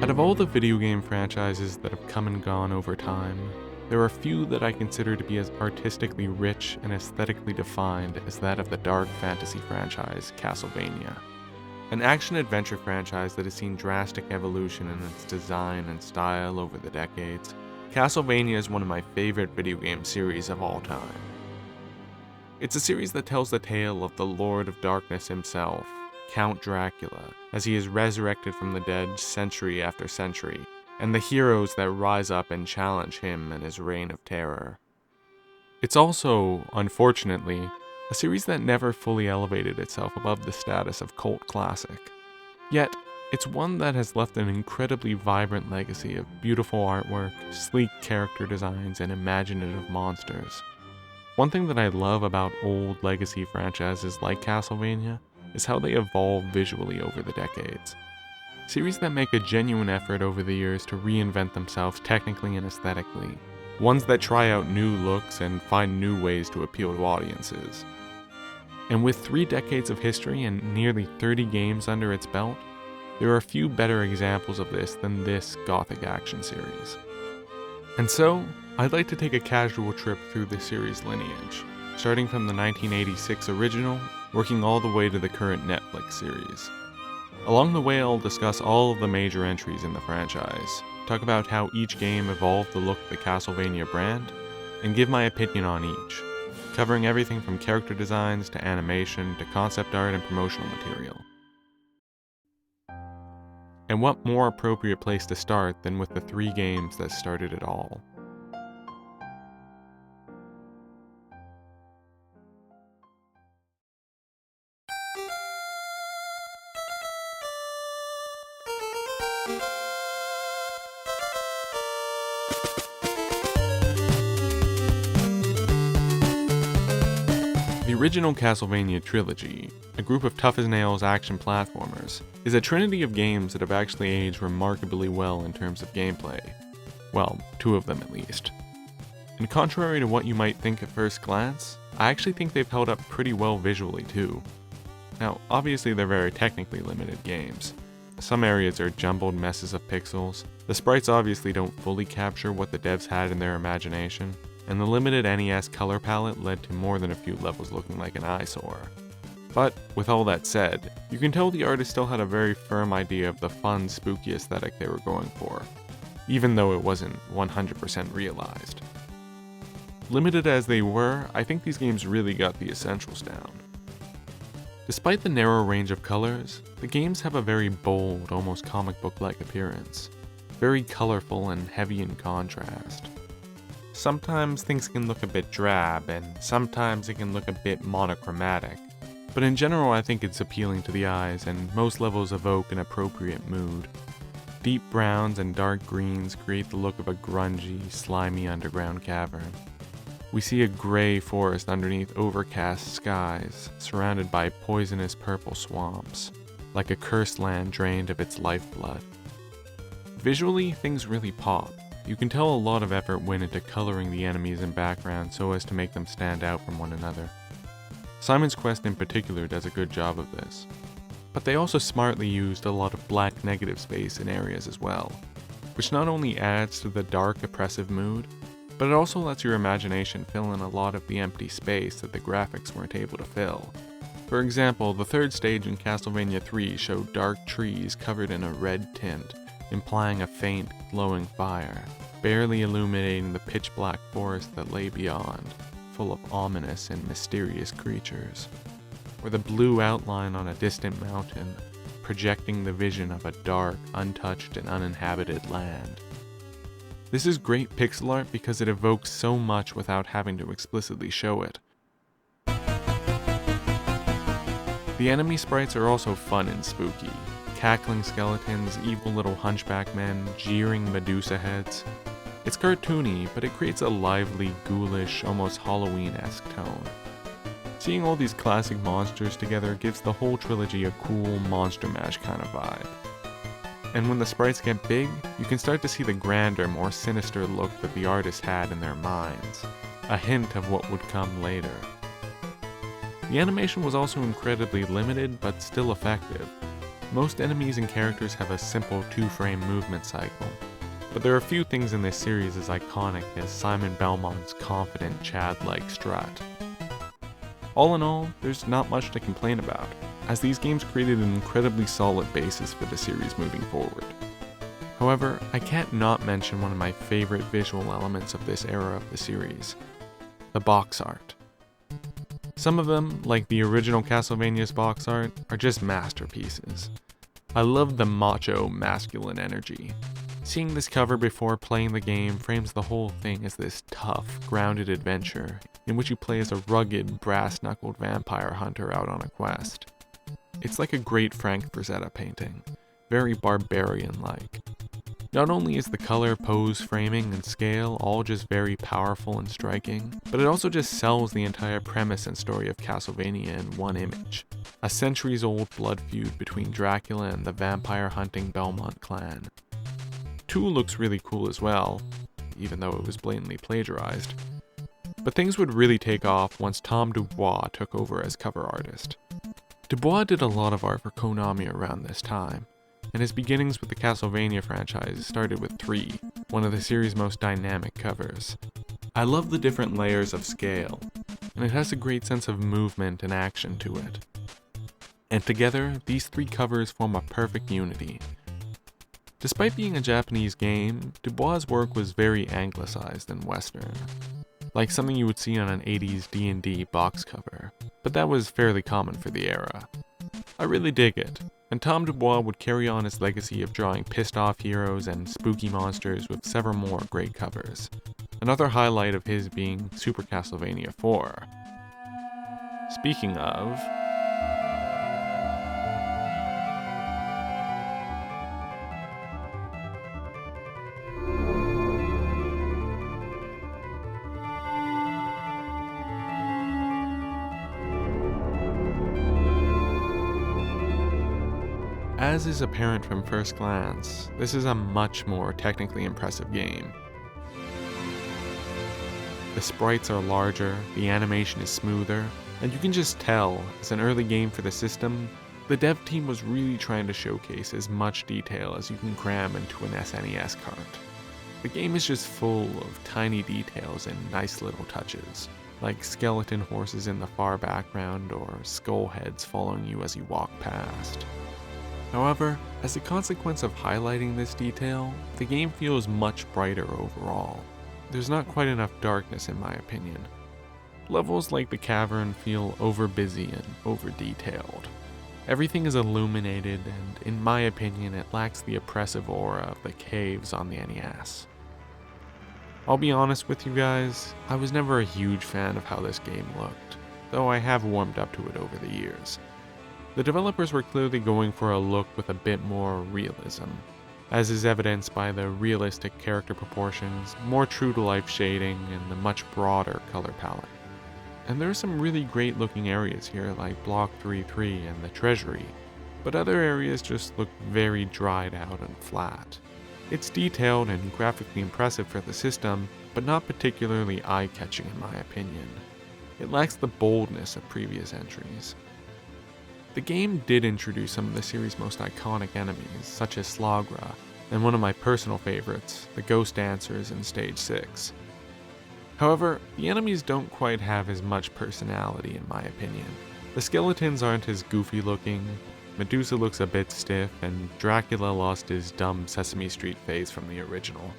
Out of all the video game franchises that have come and gone over time, there are few that I consider to be as artistically rich and aesthetically defined as that of the dark fantasy franchise Castlevania. An action-adventure franchise that has seen drastic evolution in its design and style over the decades, Castlevania is one of my favorite video game series of all time. It's a series that tells the tale of the Lord of Darkness himself, Count Dracula, as he is resurrected from the dead century after century, and the heroes that rise up and challenge him and his reign of terror. It's also, unfortunately, a series that never fully elevated itself above the status of cult classic. Yet, it's one that has left an incredibly vibrant legacy of beautiful artwork, sleek character designs, and imaginative monsters. One thing that I love about old legacy franchises like Castlevania is how they evolve visually over the decades. Series that make a genuine effort over the years to reinvent themselves technically and aesthetically. Ones that try out new looks and find new ways to appeal to audiences. And with 3 decades of history and nearly 30 games under its belt, there are few better examples of this than this gothic action series. And so, I'd like to take a casual trip through the series lineage, starting from the 1986 original, working all the way to the current Netflix series. Along the way, I'll discuss all of the major entries in the franchise, talk about how each game evolved the look of the Castlevania brand, and give my opinion on each, covering everything from character designs to animation to concept art and promotional material. And what more appropriate place to start than with the 3 games that started it all? The original Castlevania Trilogy, a group of tough-as-nails action platformers, is a trinity of games that have actually aged remarkably well in terms of gameplay. Well, 2 of them at least. And contrary to what you might think at first glance, I actually think they've held up pretty well visually too. Now, obviously they're very technically limited games. Some areas are jumbled messes of pixels, the sprites obviously don't fully capture what the devs had in their imagination, and the limited NES color palette led to more than a few levels looking like an eyesore. But, with all that said, you can tell the artist still had a very firm idea of the fun, spooky aesthetic they were going for, even though it wasn't 100% realized. Limited as they were, I think these games really got the essentials down. Despite the narrow range of colors, the games have a very bold, almost comic book-like appearance, very colorful and heavy in contrast. Sometimes things can look a bit drab, and sometimes it can look a bit monochromatic, but in general I think it's appealing to the eyes and most levels evoke an appropriate mood. Deep browns and dark greens create the look of a grungy, slimy underground cavern. We see a gray forest underneath overcast skies, surrounded by poisonous purple swamps, like a cursed land drained of its lifeblood. Visually, things really pop. You can tell a lot of effort went into coloring the enemies and background so as to make them stand out from one another. Simon's Quest in particular does a good job of this. But they also smartly used a lot of black negative space in areas as well, which not only adds to the dark, oppressive mood, but it also lets your imagination fill in a lot of the empty space that the graphics weren't able to fill. For example, the 3rd stage in Castlevania 3 showed dark trees covered in a red tint, implying a faint, glowing fire, barely illuminating the pitch-black forest that lay beyond, full of ominous and mysterious creatures. Or the blue outline on a distant mountain, projecting the vision of a dark, untouched, and uninhabited land. This is great pixel art because it evokes so much without having to explicitly show it. The enemy sprites are also fun and spooky. Cackling skeletons, evil little hunchback men, jeering Medusa heads. It's cartoony, but it creates a lively, ghoulish, almost Halloween-esque tone. Seeing all these classic monsters together gives the whole trilogy a cool Monster Mash kind of vibe. And when the sprites get big, you can start to see the grander, more sinister look that the artists had in their minds, a hint of what would come later. The animation was also incredibly limited, but still effective. Most enemies and characters have a simple 2-frame movement cycle, but there are few things in this series as iconic as Simon Belmont's confident Chad-like strut. All in all, there's not much to complain about, as these games created an incredibly solid basis for the series moving forward. However, I can't not mention one of my favorite visual elements of this era of the series, the box art. Some of them, like the original Castlevania's box art, are just masterpieces. I love the macho, masculine energy. Seeing this cover before playing the game frames the whole thing as this tough, grounded adventure in which you play as a rugged, brass-knuckled vampire hunter out on a quest. It's like a great Frank Frazetta painting, very barbarian-like. Not only is the color, pose, framing, and scale all just very powerful and striking, but it also just sells the entire premise and story of Castlevania in one image. A centuries-old blood feud between Dracula and the vampire-hunting Belmont clan. 2 looks really cool as well, even though it was blatantly plagiarized. But things would really take off once Tom Dubois took over as cover artist. Dubois did a lot of art for Konami around this time, and his beginnings with the Castlevania franchise started with 3, one of the series' most dynamic covers. I love the different layers of scale, and it has a great sense of movement and action to it. And together, these 3 covers form a perfect unity. Despite being a Japanese game, Dubois' work was very anglicized and Western, like something you would see on an 80s D&D box cover, but that was fairly common for the era. I really dig it, and Tom Dubois would carry on his legacy of drawing pissed-off heroes and spooky monsters with several more great covers, another highlight of his being Super Castlevania 4. Speaking of... As is apparent from first glance, this is a much more technically impressive game. The sprites are larger, the animation is smoother, and you can just tell, as an early game for the system, the dev team was really trying to showcase as much detail as you can cram into an SNES cart. The game is just full of tiny details and nice little touches, like skeleton horses in the far background or skull heads following you as you walk past. However, as a consequence of highlighting this detail, the game feels much brighter overall. There's not quite enough darkness in my opinion. Levels like the cavern feel over-busy and over-detailed. Everything is illuminated, and in my opinion it lacks the oppressive aura of the caves on the NES. I'll be honest with you guys, I was never a huge fan of how this game looked, though I have warmed up to it over the years. The developers were clearly going for a look with a bit more realism, as is evidenced by the realistic character proportions, more true-to-life shading, and the much broader color palette. And there are some really great looking areas here like Block 3-3 and the Treasury, but other areas just look very dried out and flat. It's detailed and graphically impressive for the system, but not particularly eye-catching in my opinion. It lacks the boldness of previous entries. The game did introduce some of the series' most iconic enemies, such as Slagra, and one of my personal favorites, the Ghost Dancers in Stage 6. However, the enemies don't quite have as much personality in my opinion. The skeletons aren't as goofy looking, Medusa looks a bit stiff, and Dracula lost his dumb Sesame Street phase from the original.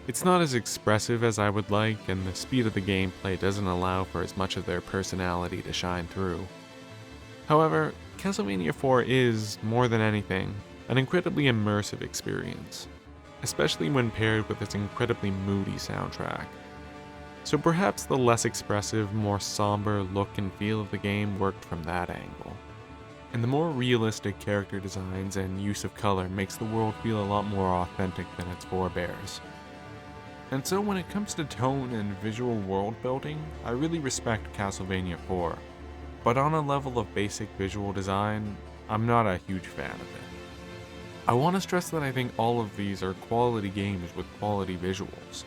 It's not as expressive as I would like, and the speed of the gameplay doesn't allow for as much of their personality to shine through. However, Castlevania 4 is, more than anything, an incredibly immersive experience, especially when paired with its incredibly moody soundtrack. So perhaps the less expressive, more somber look and feel of the game worked from that angle. And the more realistic character designs and use of color makes the world feel a lot more authentic than its forebears. And so when it comes to tone and visual world building, I really respect Castlevania 4. But on a level of basic visual design, I'm not a huge fan of it. I want to stress that I think all of these are quality games with quality visuals,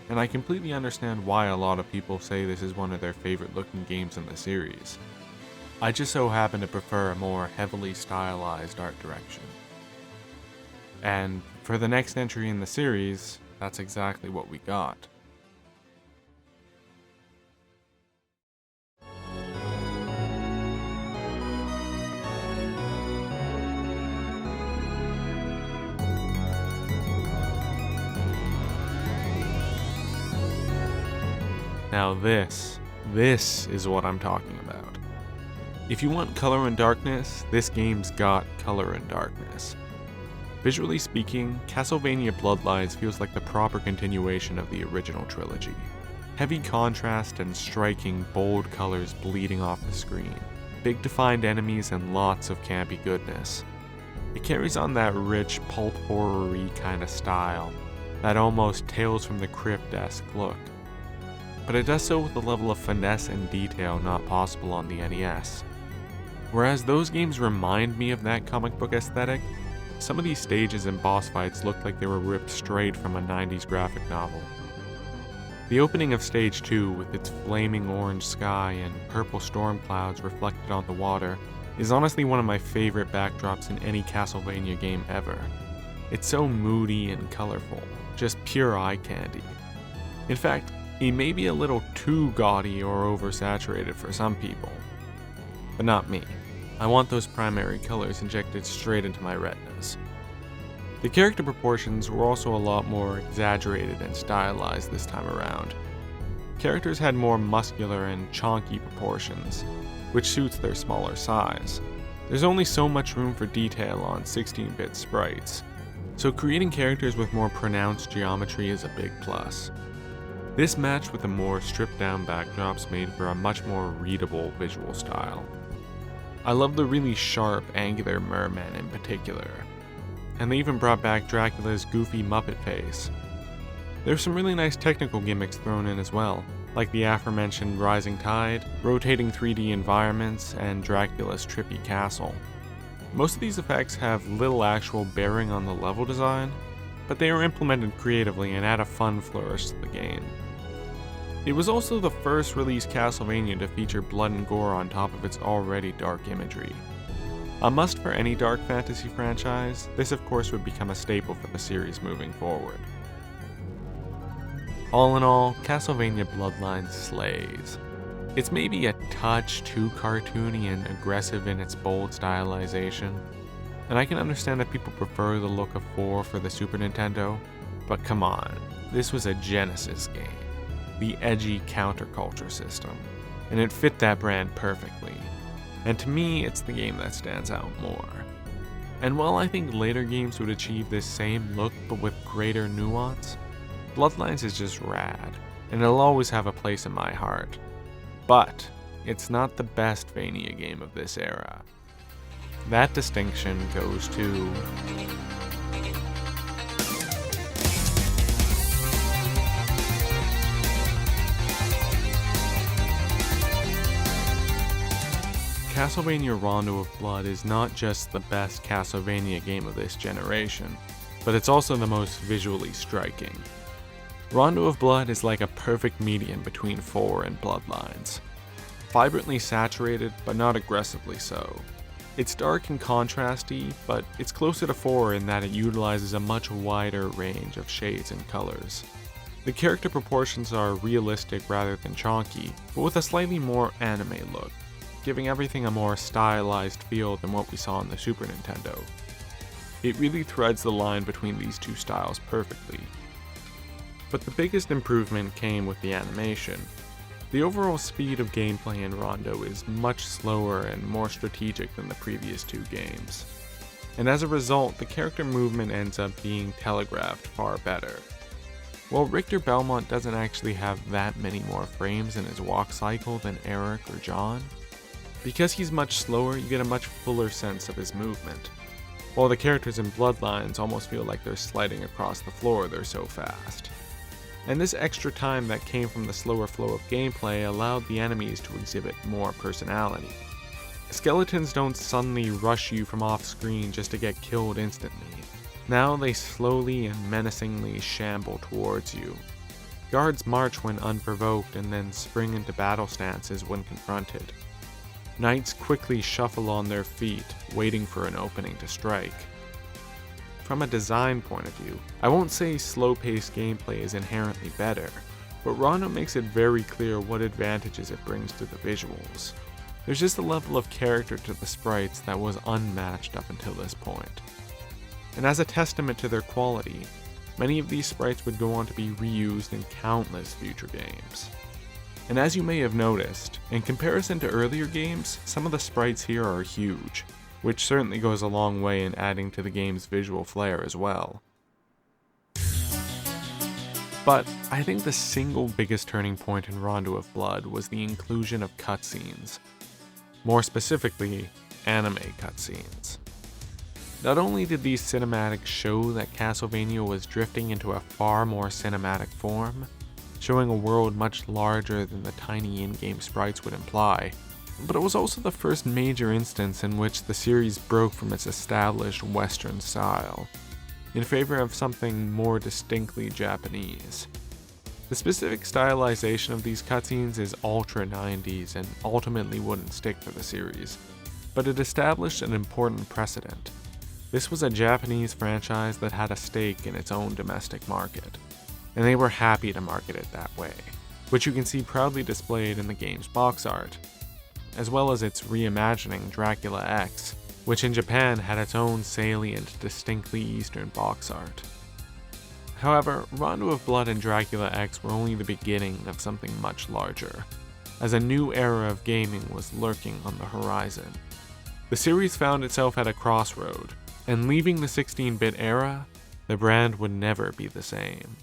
and I completely understand why a lot of people say this is one of their favorite looking games in the series. I just so happen to prefer a more heavily stylized art direction. And for the next entry in the series, that's exactly what we got. Now this is what I'm talking about. If you want color and darkness, this game's got color and darkness. Visually speaking, Castlevania Bloodlines feels like the proper continuation of the original trilogy. Heavy contrast and striking, bold colors bleeding off the screen. Big defined enemies and lots of campy goodness. It carries on that rich, pulp horror-y kind of style, that almost Tales from the Crypt-esque look. But it does so with a level of finesse and detail not possible on the NES. Whereas those games remind me of that comic book aesthetic, some of these stages and boss fights look like they were ripped straight from a 90s graphic novel. The opening of Stage 2, with its flaming orange sky and purple storm clouds reflected on the water, is honestly one of my favorite backdrops in any Castlevania game ever. It's so moody and colorful, just pure eye candy. In fact, it may be a little too gaudy or oversaturated for some people, but not me. I want those primary colors injected straight into my retinas. The character proportions were also a lot more exaggerated and stylized this time around. Characters had more muscular and chonky proportions, which suits their smaller size. There's only so much room for detail on 16-bit sprites, so creating characters with more pronounced geometry is a big plus. This matched with the more stripped-down backdrops made for a much more readable visual style. I love the really sharp, angular merman in particular, and they even brought back Dracula's goofy Muppet face. There's some really nice technical gimmicks thrown in as well, like the aforementioned rising tide, rotating 3D environments, and Dracula's trippy castle. Most of these effects have little actual bearing on the level design, but they are implemented creatively and add a fun flourish to the game. It was also the first released Castlevania to feature blood and gore on top of its already dark imagery. A must for any dark fantasy franchise, this of course would become a staple for the series moving forward. All in all, Castlevania Bloodlines slays. It's maybe a touch too cartoony and aggressive in its bold stylization, and I can understand that people prefer the look of 4 for the Super Nintendo, but come on, this was a Genesis game. The edgy counterculture system, and it fit that brand perfectly. And to me, it's the game that stands out more. And while I think later games would achieve this same look but with greater nuance, Bloodlines is just rad, and it'll always have a place in my heart. But it's not the best Vania game of this era. That distinction goes to Castlevania Rondo of Blood is not just the best Castlevania game of this generation, but it's also the most visually striking. Rondo of Blood is like a perfect medium between 4 and Bloodlines. Vibrantly saturated, but not aggressively so. It's dark and contrasty, but it's closer to 4 in that it utilizes a much wider range of shades and colors. The character proportions are realistic rather than chonky, but with a slightly more anime look, giving everything a more stylized feel than what we saw on the Super Nintendo. It really threads the line between these two styles perfectly. But the biggest improvement came with the animation. The overall speed of gameplay in Rondo is much slower and more strategic than the previous 2 games. And as a result, the character movement ends up being telegraphed far better. While Richter Belmont doesn't actually have that many more frames in his walk cycle than Eric or John, because he's much slower, you get a much fuller sense of his movement, while the characters in Bloodlines almost feel like they're sliding across the floor, they're so fast. And this extra time that came from the slower flow of gameplay allowed the enemies to exhibit more personality. Skeletons don't suddenly rush you from off screen just to get killed instantly. Now they slowly and menacingly shamble towards you. Guards march when unprovoked and then spring into battle stances when confronted. Knights quickly shuffle on their feet, waiting for an opening to strike. From a design point of view, I won't say slow-paced gameplay is inherently better, but Rondo makes it very clear what advantages it brings to the visuals. There's just a level of character to the sprites that was unmatched up until this point. And as a testament to their quality, many of these sprites would go on to be reused in countless future games. And as you may have noticed, in comparison to earlier games, some of the sprites here are huge, which certainly goes a long way in adding to the game's visual flair as well. But I think the single biggest turning point in Rondo of Blood was the inclusion of cutscenes. More specifically, anime cutscenes. Not only did these cinematics show that Castlevania was drifting into a far more cinematic form, showing a world much larger than the tiny in-game sprites would imply, but it was also the first major instance in which the series broke from its established Western style, in favor of something more distinctly Japanese. The specific stylization of these cutscenes is ultra 90s and ultimately wouldn't stick for the series, but it established an important precedent. This was a Japanese franchise that had a stake in its own domestic market, and they were happy to market it that way, which you can see proudly displayed in the game's box art, as well as its reimagining Dracula X, which in Japan had its own salient, distinctly Eastern box art. However, Rondo of Blood and Dracula X were only the beginning of something much larger, as a new era of gaming was lurking on the horizon. The series found itself at a crossroad, and leaving the 16-bit era, the brand would never be the same.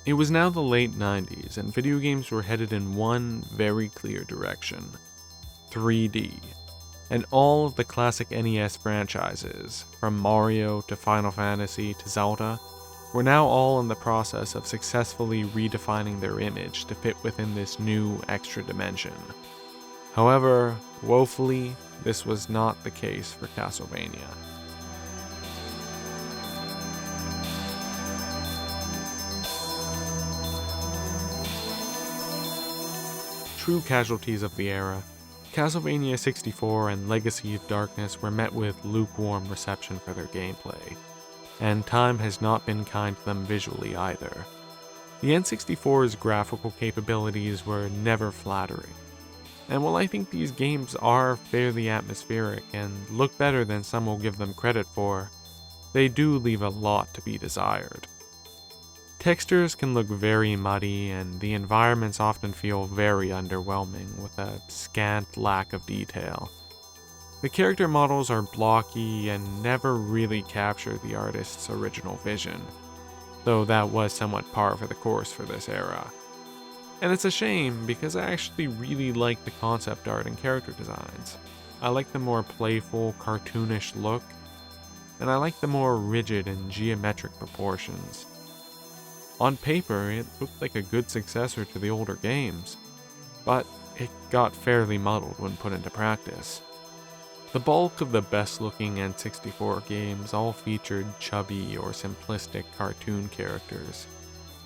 It was now the late 90s, and video games were headed in one very clear direction: 3D. And all of the classic NES franchises, from Mario to Final Fantasy to Zelda, were now all in the process of successfully redefining their image to fit within this new extra dimension. However, woefully, this was not the case for Castlevania. True casualties of the era, Castlevania 64 and Legacy of Darkness were met with lukewarm reception for their gameplay, and time has not been kind to them visually either. The N64's graphical capabilities were never flattering, and while I think these games are fairly atmospheric and look better than some will give them credit for, they do leave a lot to be desired. Textures can look very muddy, and the environments often feel very underwhelming with a scant lack of detail. The character models are blocky and never really capture the artist's original vision, though that was somewhat par for the course for this era. And it's a shame because I actually really like the concept art and character designs. I like the more playful, cartoonish look, and I like the more rigid and geometric proportions. On paper, it looked like a good successor to the older games, but it got fairly muddled when put into practice. The bulk of the best-looking N64 games all featured chubby or simplistic cartoon characters,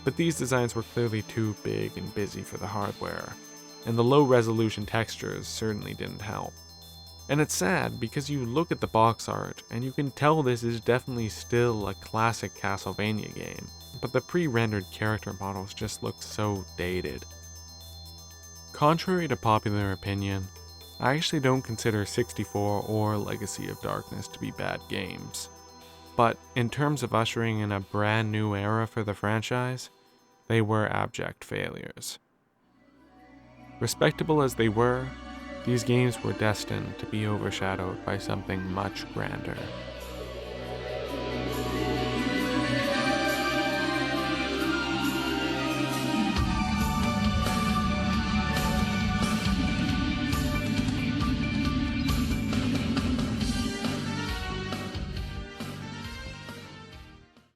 but these designs were clearly too big and busy for the hardware, and the low-resolution textures certainly didn't help. And it's sad because you look at the box art and you can tell this is definitely still a classic Castlevania game, but the pre-rendered character models just look so dated. Contrary to popular opinion, I actually don't consider 64 or Legacy of Darkness to be bad games. But in terms of ushering in a brand new era for the franchise, they were abject failures. Respectable as they were, these games were destined to be overshadowed by something much grander.